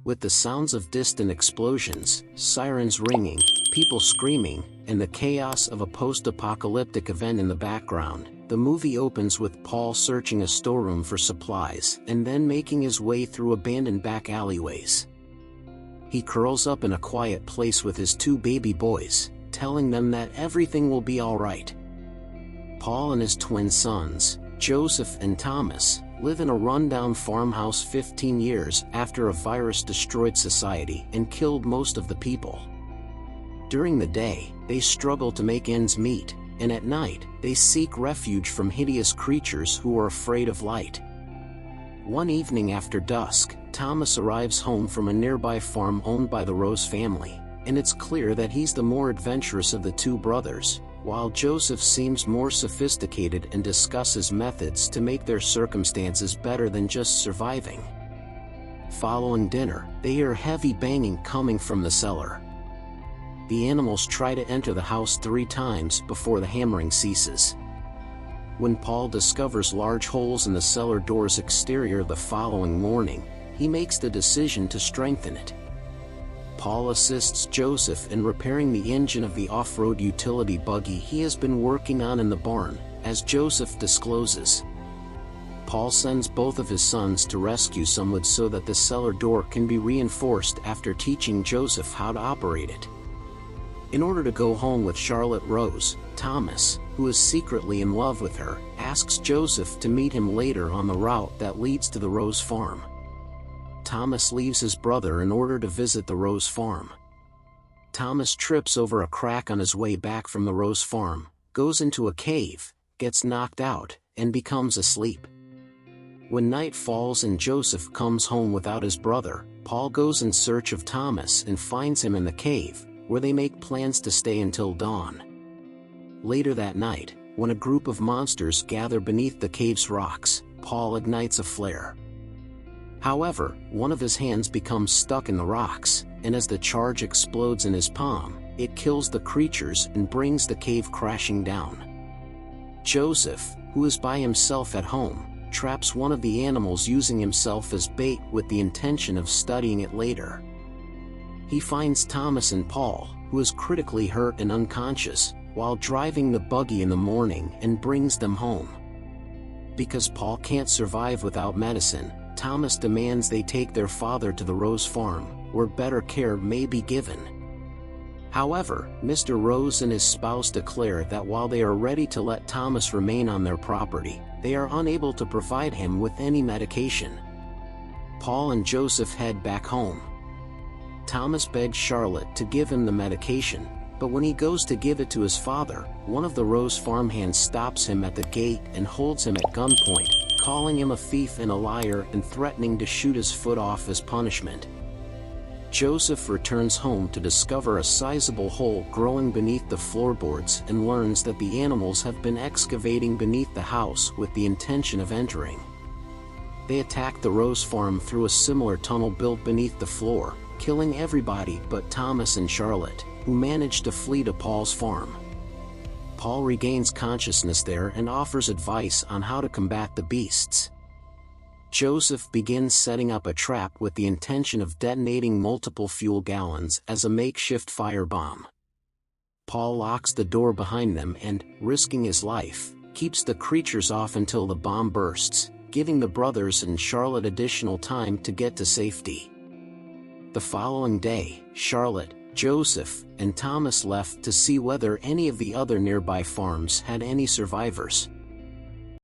With the sounds of distant explosions, sirens ringing, people screaming, and the chaos of a post-apocalyptic event in the background, the movie opens with Paul searching a storeroom for supplies and then making his way through abandoned back alleyways. He curls up in a quiet place with his two baby boys, telling them that everything will be all right. Paul and his twin sons, Joseph and Thomas, live in a rundown farmhouse 15 years after a virus destroyed society and killed most of the people. During the day, they struggle to make ends meet, and at night, they seek refuge from hideous creatures who are afraid of light. One evening after dusk, Thomas arrives home from a nearby farm owned by the Rose family, and it's clear that he's the more adventurous of the two brothers, while Joseph seems more sophisticated and discusses methods to make their circumstances better than just surviving. Following dinner, they hear heavy banging coming from the cellar. The animals try to enter the house 3 times before the hammering ceases. When Paul discovers large holes in the cellar door's exterior the following morning, he makes the decision to strengthen it. Paul assists Joseph in repairing the engine of the off-road utility buggy he has been working on in the barn, as Joseph discloses. Paul sends both of his sons to rescue some wood so that the cellar door can be reinforced after teaching Joseph how to operate it. In order to go home with Charlotte Rose, Thomas, who is secretly in love with her, asks Joseph to meet him later on the route that leads to the Rose farm. Thomas leaves his brother in order to visit the Rose farm. Thomas trips over a crack on his way back from the Rose farm, goes into a cave, gets knocked out, and becomes asleep. When night falls and Joseph comes home without his brother, Paul goes in search of Thomas and finds him in the cave, where they make plans to stay until dawn. Later that night, when a group of monsters gather beneath the cave's rocks, Paul ignites a flare. However, one of his hands becomes stuck in the rocks, and as the charge explodes in his palm, it kills the creatures and brings the cave crashing down. Joseph, who is by himself at home, traps one of the animals using himself as bait with the intention of studying it later. He finds Thomas and Paul, who is critically hurt and unconscious, while driving the buggy in the morning and brings them home. Because Paul can't survive without medicine, Thomas demands they take their father to the Rose farm, where better care may be given. However, Mr. Rose and his spouse declare that while they are ready to let Thomas remain on their property, they are unable to provide him with any medication. Paul and Joseph head back home. Thomas begs Charlotte to give him the medication, but when he goes to give it to his father, one of the Rose farmhands stops him at the gate and holds him at gunpoint, calling him a thief and a liar and threatening to shoot his foot off as punishment. Joseph returns home to discover a sizable hole growing beneath the floorboards and learns that the animals have been excavating beneath the house with the intention of entering. They attack the Rose farm through a similar tunnel built beneath the floor, killing everybody but Thomas and Charlotte, who manage to flee to Paul's farm. Paul regains consciousness there and offers advice on how to combat the beasts. Joseph begins setting up a trap with the intention of detonating multiple fuel gallons as a makeshift firebomb. Paul locks the door behind them and, risking his life, keeps the creatures off until the bomb bursts, giving the brothers and Charlotte additional time to get to safety. The following day, Charlotte, Joseph, and Thomas left to see whether any of the other nearby farms had any survivors.